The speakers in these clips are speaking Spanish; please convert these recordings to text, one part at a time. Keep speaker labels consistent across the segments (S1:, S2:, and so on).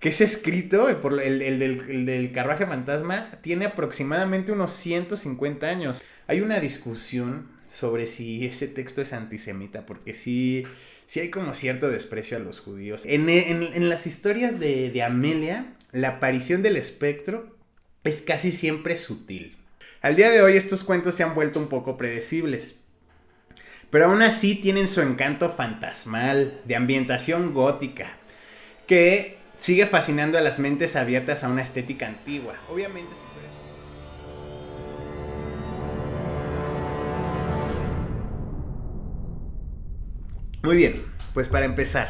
S1: que ese escrito, el del carruaje fantasma, tiene aproximadamente unos 150 años. Hay una discusión sobre si ese texto es antisemita, porque sí hay como cierto desprecio a los judíos. En las historias de Amelia, la aparición del espectro es casi siempre sutil. Al día de hoy estos cuentos se han vuelto un poco predecibles, pero aún así tienen su encanto fantasmal, de ambientación gótica, que sigue fascinando a las mentes abiertas a una estética antigua. Obviamente, si tú eres... Muy bien, pues para empezar,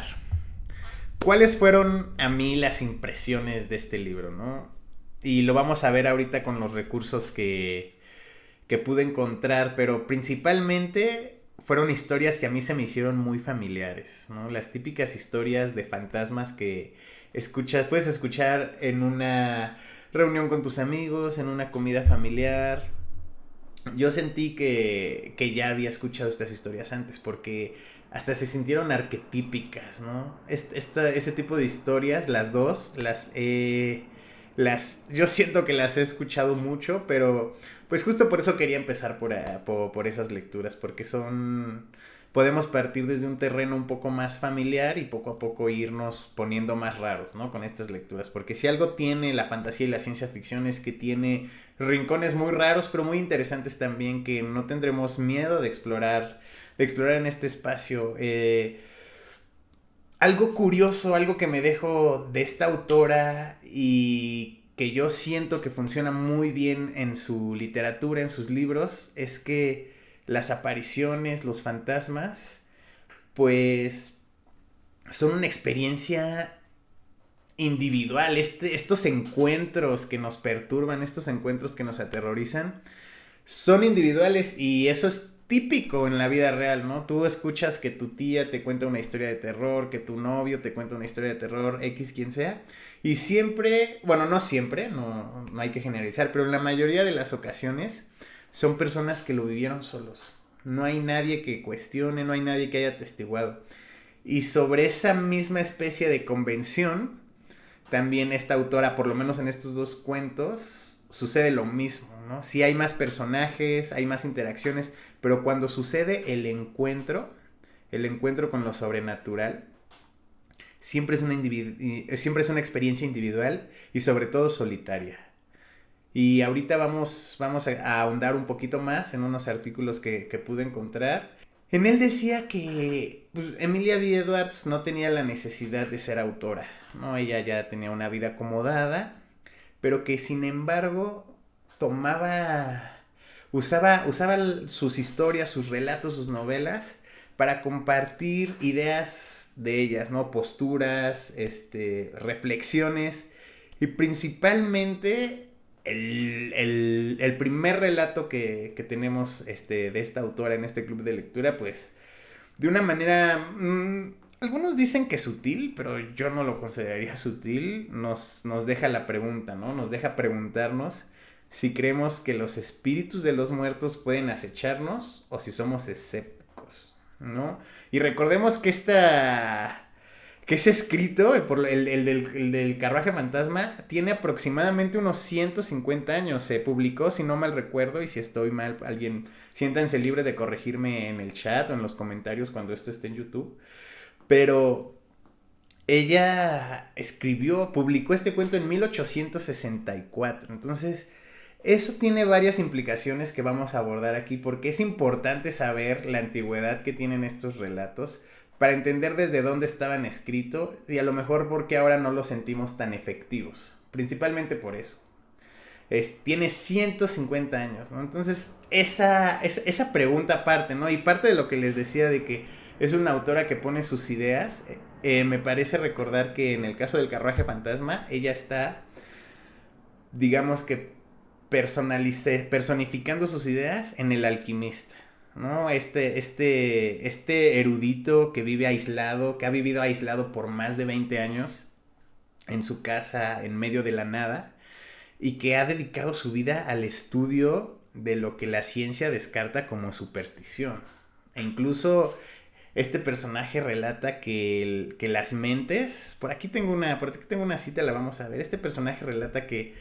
S1: ¿cuáles fueron a mí las impresiones de este libro, no? Y lo vamos a ver ahorita con los recursos que pude encontrar, pero principalmente fueron historias que a mí se me hicieron muy familiares, ¿no? Las típicas historias de fantasmas que puedes escuchar en una reunión con tus amigos, en una comida familiar. Yo sentí que ya había escuchado estas historias antes porque hasta se sintieron arquetípicas, ¿no? Ese tipo de historias, las dos, yo siento que las he escuchado mucho, pero pues justo por eso quería empezar por esas lecturas, porque podemos partir desde un terreno un poco más familiar y poco a poco irnos poniendo más raros, ¿no? Con estas lecturas, porque si algo tiene la fantasía y la ciencia ficción es que tiene rincones muy raros, pero muy interesantes también, que no tendremos miedo de explorar en este espacio. Algo curioso, algo que me dejo de esta autora y que yo siento que funciona muy bien en su literatura, en sus libros, es que las apariciones, los fantasmas, pues son una experiencia individual. Estos encuentros que nos perturban, estos encuentros que nos aterrorizan, son individuales y eso es típico en la vida real, ¿no? Tú escuchas que tu tía te cuenta una historia de terror, que tu novio te cuenta una historia de terror, X quien sea, y siempre, bueno, no siempre, no hay que generalizar, pero en la mayoría de las ocasiones son personas que lo vivieron solos. No hay nadie que cuestione, no hay nadie que haya atestiguado. Y sobre esa misma especie de convención, también esta autora, por lo menos en estos dos cuentos, sucede lo mismo, ¿no? Sí hay más personajes, hay más interacciones, pero cuando sucede el encuentro con lo sobrenatural, siempre es una experiencia individual y sobre todo solitaria. Y ahorita vamos a ahondar un poquito más en unos artículos que pude encontrar. En él decía que pues, Emilia B. Edwards no tenía la necesidad de ser autora, ¿no? Ella ya tenía una vida acomodada, pero que sin embargo usaba sus historias, sus relatos, sus novelas para compartir ideas de ellas, ¿no? Posturas, reflexiones y principalmente el primer relato que tenemos de esta autora en este club de lectura, pues de una manera... algunos dicen que sutil, pero yo no lo consideraría sutil. Nos deja la pregunta, ¿no? Nos deja preguntarnos si creemos que los espíritus de los muertos pueden acecharnos o si somos escépticos, ¿no? Y recordemos que ese escrito, el del carruaje fantasma, tiene aproximadamente unos 150 años. Se publicó, si no mal recuerdo, y si estoy mal, alguien siéntanse libre de corregirme en el chat o en los comentarios cuando esto esté en YouTube. Pero ella publicó este cuento en 1864. Entonces, eso tiene varias implicaciones que vamos a abordar aquí, porque es importante saber la antigüedad que tienen estos relatos para entender desde dónde estaban escritos y a lo mejor porque ahora no los sentimos tan efectivos. Principalmente por eso. Tiene 150 años, ¿no? Entonces, esa pregunta aparte, ¿no? Y parte de lo que les decía de que es una autora que pone sus ideas, me parece recordar que en el caso del carruaje fantasma, ella está, digamos que personificando sus ideas en el alquimista, ¿no? Este erudito que vive aislado, que ha vivido aislado por más de 20 años en su casa en medio de la nada y que ha dedicado su vida al estudio de lo que la ciencia descarta como superstición. E incluso este personaje relata que las mentes, por aquí tengo una cita, la vamos a ver. Este personaje relata que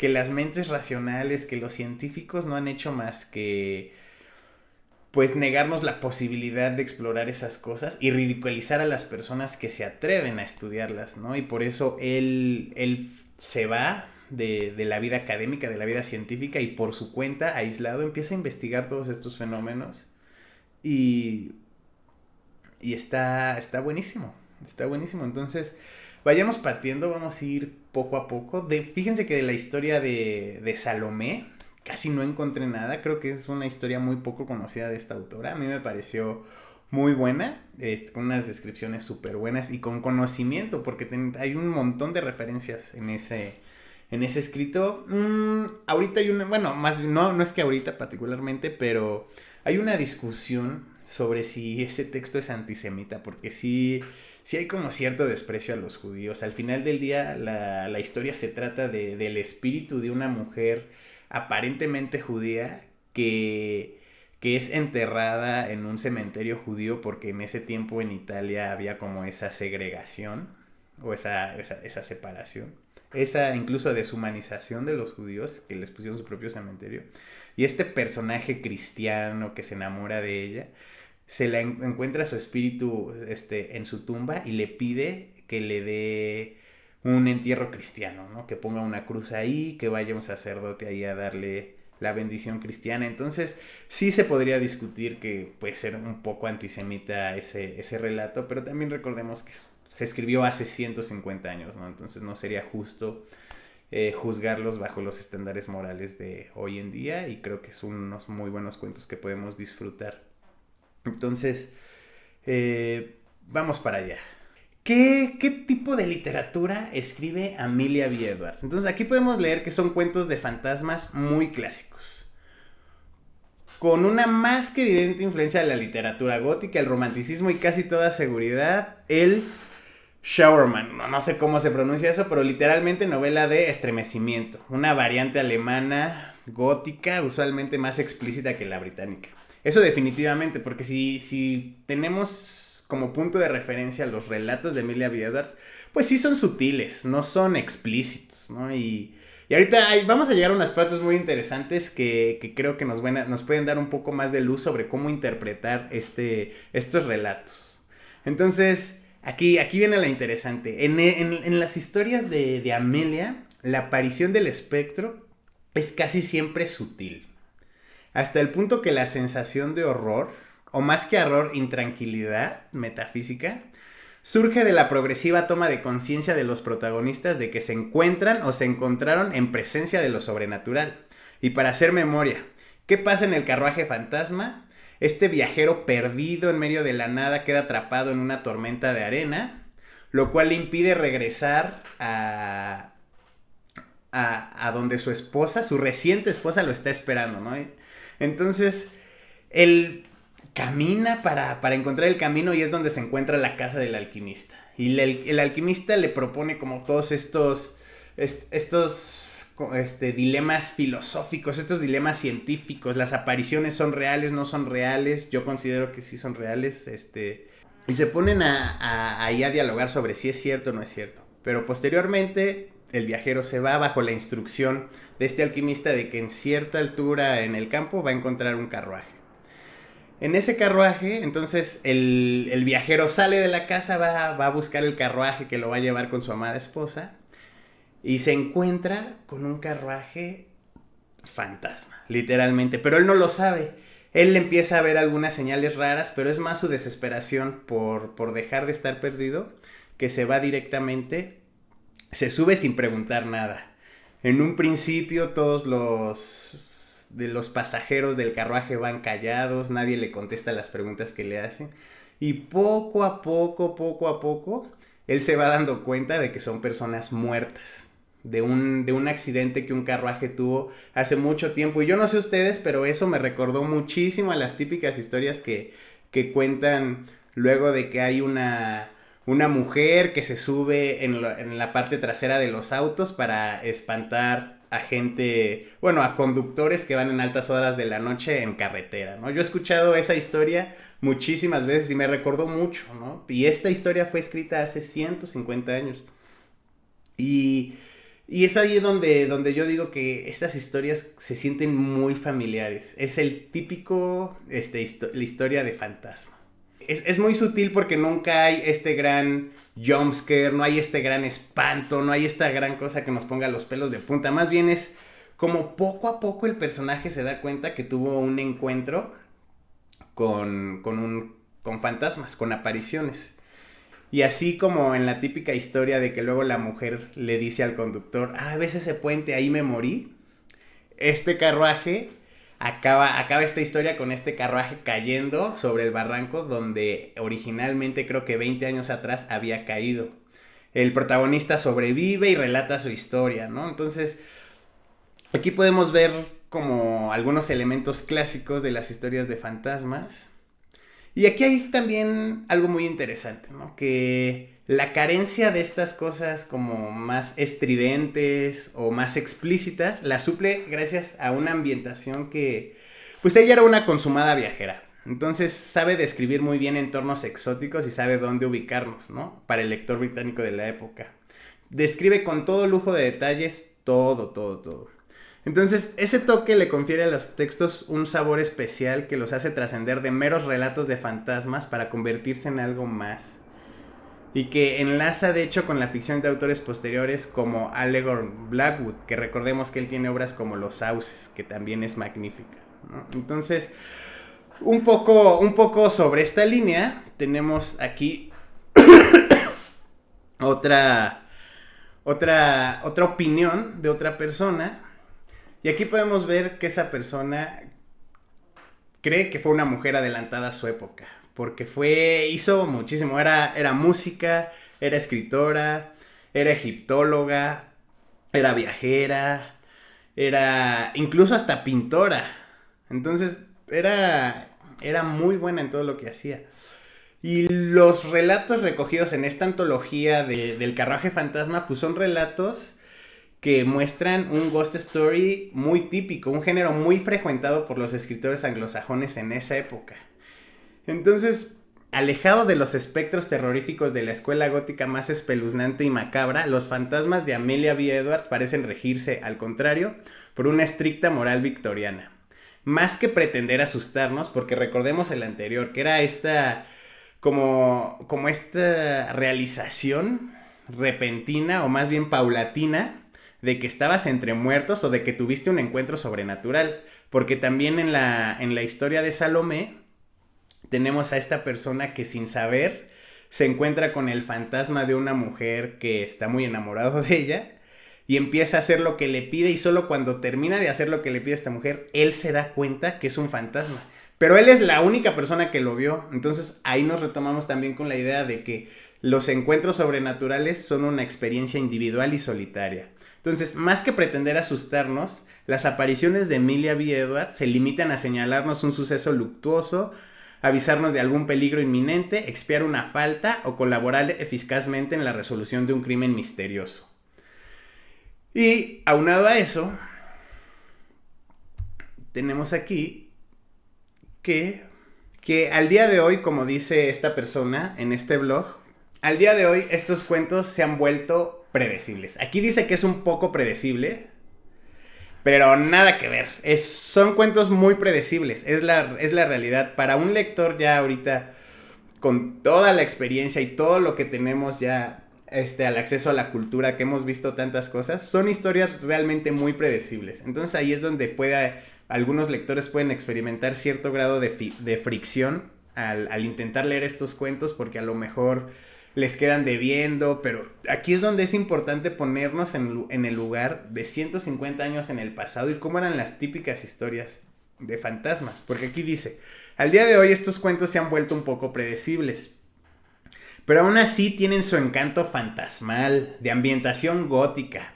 S1: las mentes racionales, que los científicos no han hecho más que pues negarnos la posibilidad de explorar esas cosas y ridiculizar a las personas que se atreven a estudiarlas, ¿no? Y por eso él se va de la vida académica, de la vida científica y por su cuenta, aislado, empieza a investigar todos estos fenómenos y, y está buenísimo, está buenísimo. Entonces, vayamos partiendo, vamos a ir poco a poco. Fíjense que de la historia de Salomé casi no encontré nada. Creo que es una historia muy poco conocida de esta autora. A mí me pareció muy buena, con unas descripciones súper buenas y con conocimiento, porque hay un montón de referencias en ese escrito. Ahorita hay una, bueno, no es que ahorita particularmente, pero hay una discusión sobre si ese texto es antisemita, porque sí hay como cierto desprecio a los judíos. Al final del día, la historia se trata del espíritu de una mujer aparentemente judía que es enterrada en un cementerio judío porque en ese tiempo en Italia había como esa segregación o esa separación, esa incluso deshumanización de los judíos que les pusieron su propio cementerio. Y este personaje cristiano que se enamora de ella, se la encuentra su espíritu en su tumba y le pide que le dé un entierro cristiano, ¿no? Que ponga una cruz ahí, que vaya un sacerdote ahí a darle la bendición cristiana. Entonces sí se podría discutir que puede ser un poco antisemita ese relato, pero también recordemos que se escribió hace 150 años, ¿no? Entonces no sería justo juzgarlos bajo los estándares morales de hoy en día, y creo que son unos muy buenos cuentos que podemos disfrutar. Entonces, vamos para allá. ¿Qué tipo de literatura escribe Amelia B. Edwards? Entonces aquí podemos leer que son cuentos de fantasmas muy clásicos, con una más que evidente influencia de la literatura gótica, el romanticismo y casi toda seguridad, el Schauermann, no sé cómo se pronuncia eso, pero literalmente novela de estremecimiento, una variante alemana gótica, usualmente más explícita que la británica. Eso definitivamente, porque si tenemos como punto de referencia los relatos de Amelia B. Edwards, pues sí son sutiles, no son explícitos, ¿no? Y ahorita vamos a llegar a unas partes muy interesantes que creo que nos pueden dar un poco más de luz sobre cómo interpretar estos relatos. Entonces, aquí viene la interesante. En las historias de Amelia, la aparición del espectro es casi siempre sutil, hasta el punto que la sensación de horror, o más que horror, intranquilidad metafísica, surge de la progresiva toma de conciencia de los protagonistas de que se encuentran o se encontraron en presencia de lo sobrenatural. Y para hacer memoria, ¿qué pasa en el carruaje fantasma? Este viajero perdido en medio de la nada queda atrapado en una tormenta de arena, lo cual le impide regresar a donde su esposa, su reciente esposa, lo está esperando, ¿no? Entonces, él camina para encontrar el camino y es donde se encuentra la casa del alquimista. Y el alquimista le propone como todos estos dilemas filosóficos, estos dilemas científicos. Las apariciones son reales, no son reales. Yo considero que sí son reales. Y se ponen ahí a dialogar sobre si es cierto o no es cierto. Pero posteriormente el viajero se va bajo la instrucción de este alquimista de que en cierta altura en el campo va a encontrar un carruaje. En ese carruaje, entonces, el viajero sale de la casa, va a buscar el carruaje que lo va a llevar con su amada esposa, y se encuentra con un carruaje fantasma, literalmente, pero él no lo sabe. Él empieza a ver algunas señales raras, pero es más su desesperación por dejar de estar perdido, que se va directamente, se sube sin preguntar nada. En un principio todos los pasajeros del carruaje van callados, nadie le contesta las preguntas que le hacen, y poco a poco, él se va dando cuenta de que son personas muertas, de un accidente que un carruaje tuvo hace mucho tiempo. Y yo no sé ustedes, pero eso me recordó muchísimo a las típicas historias que cuentan luego de que hay una mujer que se sube en la parte trasera de los autos para espantar a gente, bueno, a conductores que van en altas horas de la noche en carretera, ¿no? Yo he escuchado esa historia muchísimas veces y me recordó mucho, ¿no? Y esta historia fue escrita hace 150 años. Y, y es ahí donde yo digo que estas historias se sienten muy familiares. Es el típico, la historia de fantasma. Es muy sutil porque nunca hay este gran jumpscare, no hay este gran espanto, no hay esta gran cosa que nos ponga los pelos de punta. Más bien es como poco a poco el personaje se da cuenta que tuvo un encuentro con fantasmas, con apariciones. Y así como en la típica historia de que luego la mujer le dice al conductor, ves ese puente, ahí me morí. Este carruaje acaba esta historia con este carruaje cayendo sobre el barranco donde originalmente creo que 20 años atrás había caído. El protagonista sobrevive y relata su historia, ¿no? Entonces, aquí podemos ver como algunos elementos clásicos de las historias de fantasmas. Y aquí hay también algo muy interesante, ¿no? Que la carencia de estas cosas como más estridentes o más explícitas la suple gracias a una ambientación que, pues ella era una consumada viajera. Entonces sabe describir muy bien entornos exóticos y sabe dónde ubicarnos, ¿no? Para el lector británico de la época. Describe con todo lujo de detalles todo. Entonces, ese toque le confiere a los textos un sabor especial que los hace trascender de meros relatos de fantasmas para convertirse en algo más. Y que enlaza de hecho con la ficción de autores posteriores como Allegor Blackwood, que recordemos que él tiene obras como Los Sauces, que también es magnífica, ¿no? Entonces, un poco sobre esta línea, tenemos aquí otra opinión de otra persona. Y aquí podemos ver que esa persona cree que fue una mujer adelantada a su época. Porque hizo muchísimo. Era música, era escritora, era egiptóloga, era viajera, era incluso hasta pintora. Entonces era muy buena en todo lo que hacía. Y los relatos recogidos en esta antología del carruaje fantasma, pues son relatos que muestran un ghost story muy típico, un género muy frecuentado por los escritores anglosajones en esa época. Entonces, alejado de los espectros terroríficos de la escuela gótica más espeluznante y macabra, los fantasmas de Amelia B. Edwards parecen regirse, al contrario, por una estricta moral victoriana. Más que pretender asustarnos, porque recordemos el anterior, que era esta como esta realización repentina o más bien paulatina de que estabas entre muertos o de que tuviste un encuentro sobrenatural. Porque también en la historia de Salomé tenemos a esta persona que sin saber se encuentra con el fantasma de una mujer que está muy enamorado de ella y empieza a hacer lo que le pide, y solo cuando termina de hacer lo que le pide esta mujer, él se da cuenta que es un fantasma. Pero él es la única persona que lo vio. Entonces ahí nos retomamos también con la idea de que los encuentros sobrenaturales son una experiencia individual y solitaria. Entonces, más que pretender asustarnos, las apariciones de Amelia B. Edwards se limitan a señalarnos un suceso luctuoso, avisarnos de algún peligro inminente, expiar una falta o colaborar eficazmente en la resolución de un crimen misterioso. Y aunado a eso, tenemos aquí que al día de hoy, como dice esta persona en este blog, al día de hoy estos cuentos se han vuelto predecibles. Aquí dice que es un poco predecible, pero nada que ver. Son cuentos muy predecibles. Es la realidad. Para un lector ya ahorita, con toda la experiencia y todo lo que tenemos ya al acceso a la cultura, que hemos visto tantas cosas, son historias realmente muy predecibles. Entonces ahí es donde algunos lectores pueden experimentar cierto grado de fricción al intentar leer estos cuentos, porque a lo mejor les quedan debiendo, pero aquí es donde es importante ponernos en el lugar de 150 años en el pasado y cómo eran las típicas historias de fantasmas. Porque aquí dice, al día de hoy estos cuentos se han vuelto un poco predecibles, pero aún así tienen su encanto fantasmal, de ambientación gótica,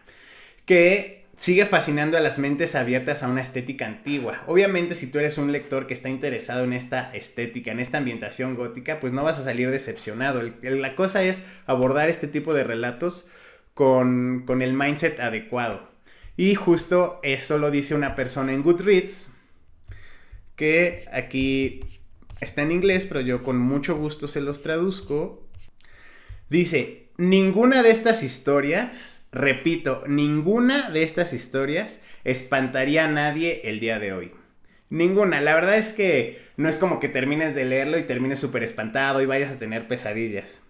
S1: que sigue fascinando a las mentes abiertas a una estética antigua. Obviamente, si tú eres un lector que está interesado en esta estética, en esta ambientación gótica, pues no vas a salir decepcionado. La cosa es abordar este tipo de relatos con el mindset adecuado. Y justo eso lo dice una persona en Goodreads, que aquí está en inglés, pero yo con mucho gusto se los traduzco. Dice, ninguna de estas historias, repito, ninguna de estas historias espantaría a nadie el día de hoy. Ninguna, la verdad es que no es como que termines de leerlo y termines súper espantado y vayas a tener pesadillas.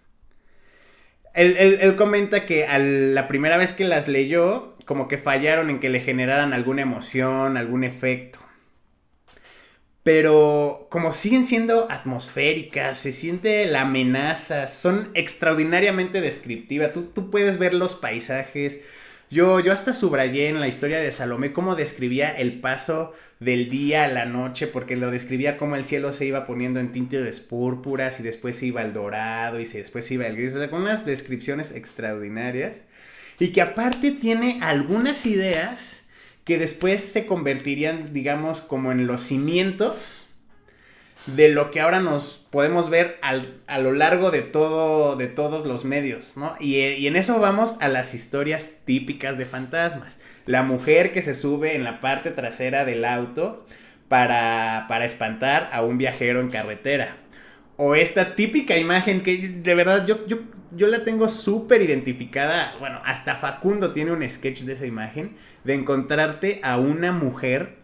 S1: Él comenta que la primera vez que las leyó, como que fallaron en que le generaran alguna emoción, algún efecto. Pero como siguen siendo atmosféricas, se siente la amenaza, son extraordinariamente descriptivas. Tú puedes ver los paisajes. Yo hasta subrayé en la historia de Salomé cómo describía el paso del día a la noche, porque lo describía como el cielo se iba poniendo en tintes púrpuras y después se iba al dorado y después se iba al gris. O sea, con unas descripciones extraordinarias. Y que aparte tiene algunas ideas que después se convertirían, digamos, como en los cimientos de lo que ahora nos podemos ver a lo largo de todos los medios, ¿no? Y en eso vamos a las historias típicas de fantasmas. La mujer que se sube en la parte trasera del auto para espantar a un viajero en carretera. O esta típica imagen que de verdad yo la tengo súper identificada. Bueno, hasta Facundo tiene un sketch de esa imagen. De encontrarte a una mujer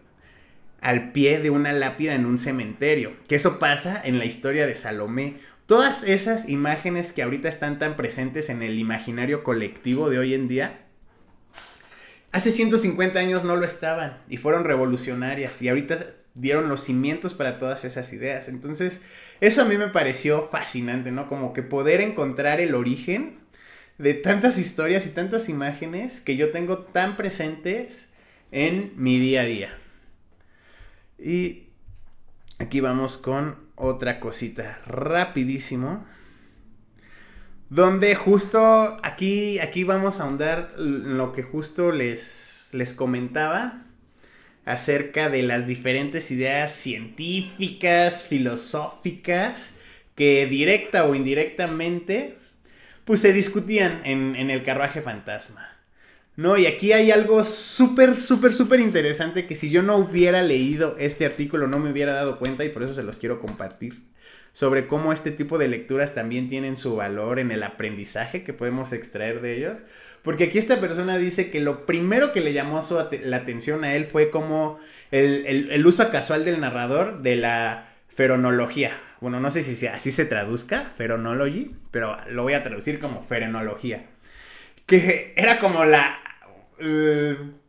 S1: al pie de una lápida en un cementerio. Que eso pasa en la historia de Salomé. Todas esas imágenes que ahorita están tan presentes en el imaginario colectivo de hoy en día, hace 150 años no lo estaban y fueron revolucionarias. Y ahorita dieron los cimientos para todas esas ideas. Entonces, eso a mí me pareció fascinante, ¿no? Como que poder encontrar el origen de tantas historias y tantas imágenes que yo tengo tan presentes en mi día a día. Y aquí vamos con otra cosita rapidísimo. Donde justo aquí vamos a ahondar en lo que justo les comentaba acerca de las diferentes ideas científicas, filosóficas, que directa o indirectamente pues se discutían en el carruaje fantasma, ¿no? Y aquí hay algo súper interesante que si yo no hubiera leído este artículo no me hubiera dado cuenta, y por eso se los quiero compartir, sobre cómo este tipo de lecturas también tienen su valor en el aprendizaje que podemos extraer de ellos. Porque aquí esta persona dice que lo primero que le llamó la atención a él fue como el uso casual del narrador de la feronología. Bueno, no sé si así se traduzca, feronology, pero lo voy a traducir como ferenología. Que era como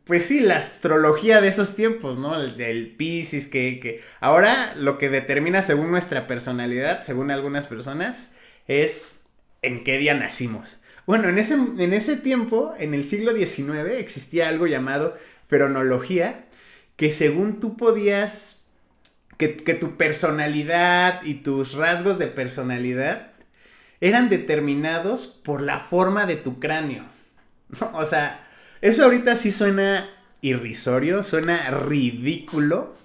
S1: pues sí, la astrología de esos tiempos, ¿no? El Piscis, que ahora lo que determina según nuestra personalidad, según algunas personas, es en qué día nacimos. Bueno, en ese tiempo, en el siglo XIX, existía algo llamado feronología, que según tú podías, que tu personalidad y tus rasgos de personalidad eran determinados por la forma de tu cráneo. O sea, eso ahorita sí suena irrisorio, suena ridículo,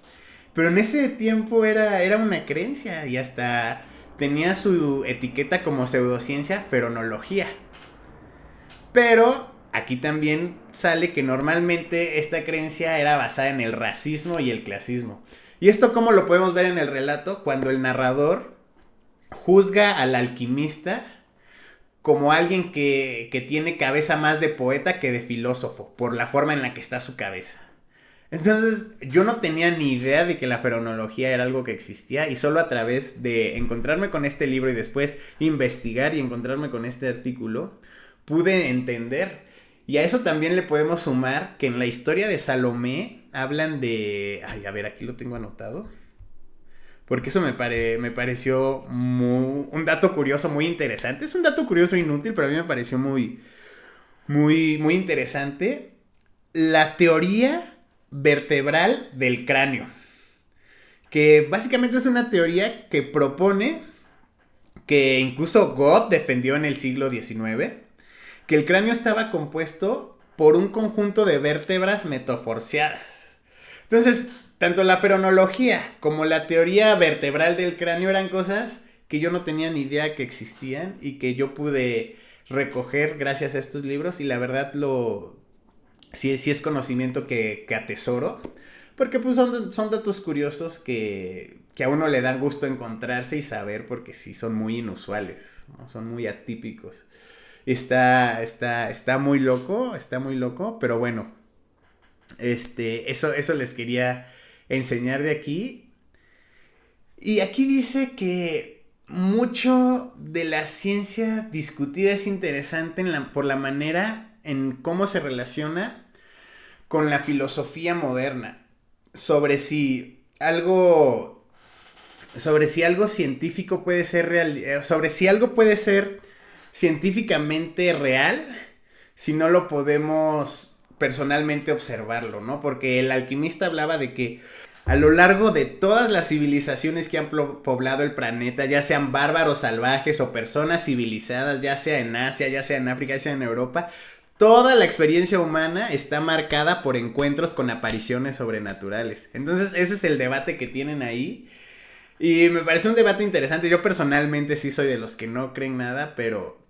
S1: pero en ese tiempo era una creencia y hasta tenía su etiqueta como pseudociencia feronología. Pero aquí también sale que normalmente esta creencia era basada en el racismo y el clasismo. ¿Y esto cómo lo podemos ver en el relato? Cuando el narrador juzga al alquimista como alguien que tiene cabeza más de poeta que de filósofo, por la forma en la que está su cabeza. Entonces, yo no tenía ni idea de que la feronología era algo que existía, y solo a través de encontrarme con este libro y después investigar y encontrarme con este artículo, pude entender. Y a eso también le podemos sumar que en la historia de Salomé hablan de... Ay, a ver, aquí lo tengo anotado. Porque eso me pareció un dato curioso, muy interesante. Es un dato curioso inútil, pero a mí me pareció muy interesante. La teoría vertebral del cráneo. Que básicamente es una teoría que propone, que incluso Goethe defendió en el siglo XIX, que el cráneo estaba compuesto por un conjunto de vértebras metaforciadas. Entonces, tanto la feronología como la teoría vertebral del cráneo eran cosas que yo no tenía ni idea que existían y que yo pude recoger gracias a estos libros, y la verdad sí es conocimiento que atesoro, porque pues son datos curiosos que que a uno le dan gusto encontrarse y saber porque sí son muy inusuales, ¿no? Son muy atípicos. Está muy loco, pero bueno, eso les quería enseñar de aquí. Y aquí dice que mucho de la ciencia discutida es interesante por la manera en cómo se relaciona con la filosofía moderna. Sobre si algo científico puede ser real, sobre si algo puede ser científicamente real si no lo podemos personalmente observarlo, ¿no? Porque el alquimista hablaba de que a lo largo de todas las civilizaciones que han poblado el planeta, ya sean bárbaros salvajes o personas civilizadas, ya sea en Asia, ya sea en África, ya sea en Europa, toda la experiencia humana está marcada por encuentros con apariciones sobrenaturales. Entonces ese es el debate que tienen ahí. Y me parece un debate interesante. Yo personalmente sí soy de los que no creen nada, pero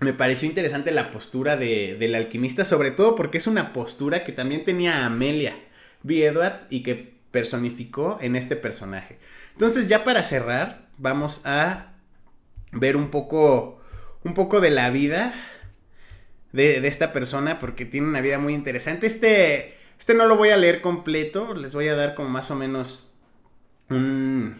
S1: me pareció interesante la postura del alquimista, sobre todo porque es una postura que también tenía Amelia B. Edwards y que personificó en este personaje. Entonces, ya para cerrar, vamos a ver un poco de la vida de esta persona, porque tiene una vida muy interesante. Este no lo voy a leer completo, les voy a dar como más o menos un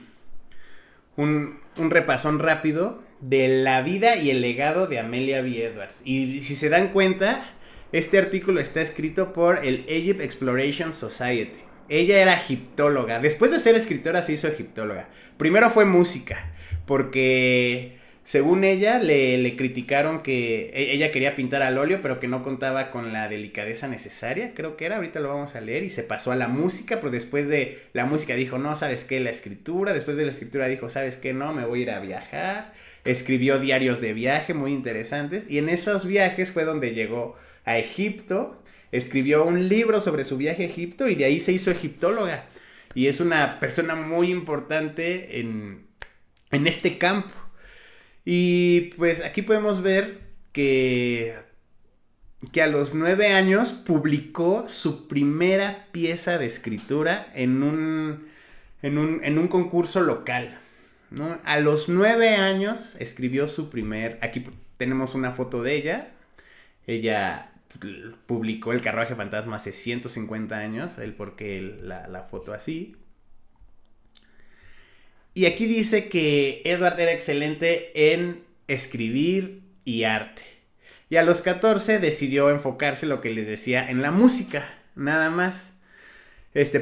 S1: repasón rápido de la vida y el legado de Amelia B. Edwards. Y si se dan cuenta, este artículo está escrito por el Egypt Exploration Society. Ella era egiptóloga. Después de ser escritora se hizo egiptóloga. Primero fue música, porque según ella le criticaron que ella quería pintar al óleo, pero que no contaba con la delicadeza necesaria, creo que era, ahorita lo vamos a leer, y se pasó a la música, pero después de la música dijo, no, ¿sabes qué? La escritura, después de la escritura dijo, ¿sabes qué? No, me voy a ir a viajar, escribió diarios de viaje muy interesantes, y en esos viajes fue donde llegó a Egipto, escribió un libro sobre su viaje a Egipto, y de ahí se hizo egiptóloga, y es una persona muy importante en este campo. Y pues aquí podemos ver que a los 9 años publicó su primera pieza de escritura en un concurso local, ¿no? A los 9 años escribió aquí tenemos una foto de ella. Ella publicó El carruaje fantasma hace 150 años, la foto así. Y aquí dice que Edward era excelente en escribir y arte. Y a los 14 decidió enfocarse, lo que les decía, en la música, nada más.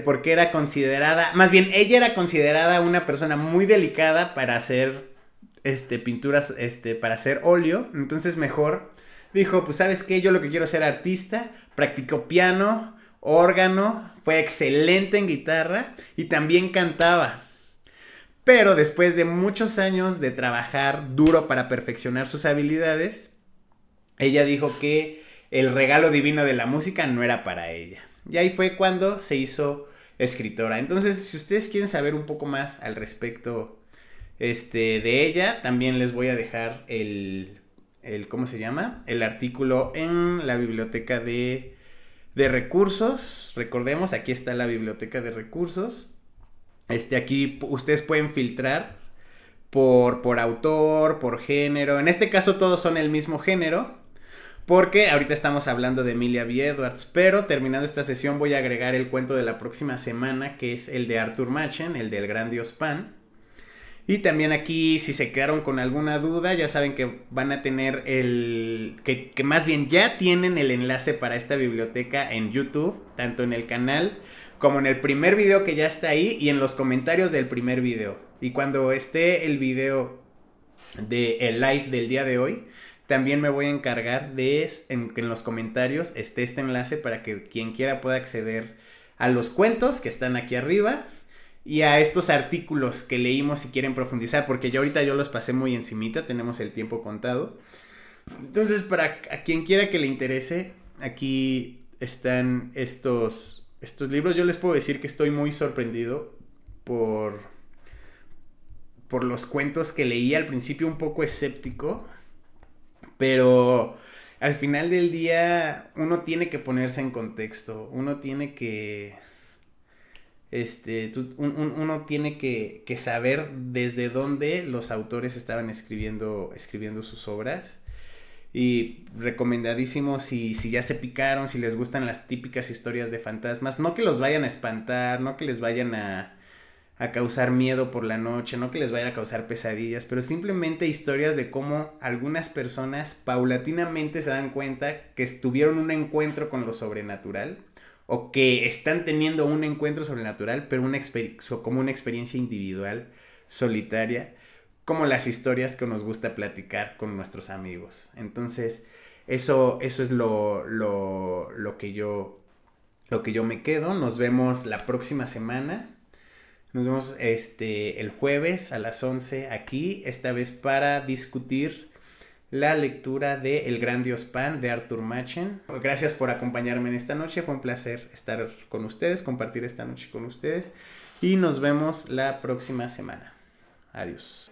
S1: Porque era considerada, más bien ella era considerada una persona muy delicada para hacer pinturas, para hacer óleo. Entonces mejor dijo, pues ¿sabes qué? Yo lo que quiero es ser artista. Practicó piano, órgano, fue excelente en guitarra y también cantaba. Pero después de muchos años de trabajar duro para perfeccionar sus habilidades, ella dijo que el regalo divino de la música no era para ella. Y ahí fue cuando se hizo escritora. Entonces, si ustedes quieren saber un poco más al respecto de ella, también les voy a dejar ¿cómo se llama? El artículo en la biblioteca de recursos. Recordemos, aquí está la biblioteca de recursos. Aquí ustedes pueden filtrar por autor, por género. En este caso todos son el mismo género, porque ahorita estamos hablando de Amelia B. Edwards, pero terminando esta sesión voy a agregar el cuento de la próxima semana, que es el de Arthur Machen, el del gran dios Pan. Y también aquí, si se quedaron con alguna duda, ya saben que van a tener que más bien ya tienen el enlace para esta biblioteca en YouTube, tanto en el canal como en el primer video que ya está ahí y en los comentarios del primer video. Y cuando esté el video del live del día de hoy, también me voy a encargar de que en los comentarios esté este enlace para que quien quiera pueda acceder a los cuentos que están aquí arriba y a estos artículos que leímos si quieren profundizar, porque yo ahorita los pasé muy encimita, tenemos el tiempo contado. Entonces, para a quien quiera que le interese, aquí están estos libros. Yo les puedo decir que estoy muy sorprendido por los cuentos que leí. Al principio un poco escéptico, pero al final del día uno tiene que ponerse en contexto, uno tiene que Uno tiene que saber desde dónde los autores estaban escribiendo sus obras. Y recomendadísimo si ya se picaron, si les gustan las típicas historias de fantasmas. No que los vayan a espantar, no que les vayan a causar miedo por la noche, no que les vayan a causar pesadillas, pero simplemente historias de cómo algunas personas paulatinamente se dan cuenta que tuvieron un encuentro con lo sobrenatural o que están teniendo un encuentro sobrenatural, pero como una experiencia individual, solitaria, como las historias que nos gusta platicar con nuestros amigos. Entonces, eso es lo que yo me quedo. Nos vemos la próxima semana. Nos vemos el jueves a las 11 aquí, esta vez para discutir la lectura de El Gran Dios Pan de Arthur Machen. Gracias por acompañarme en esta noche, fue un placer estar con ustedes, compartir esta noche con ustedes y nos vemos la próxima semana. Adiós.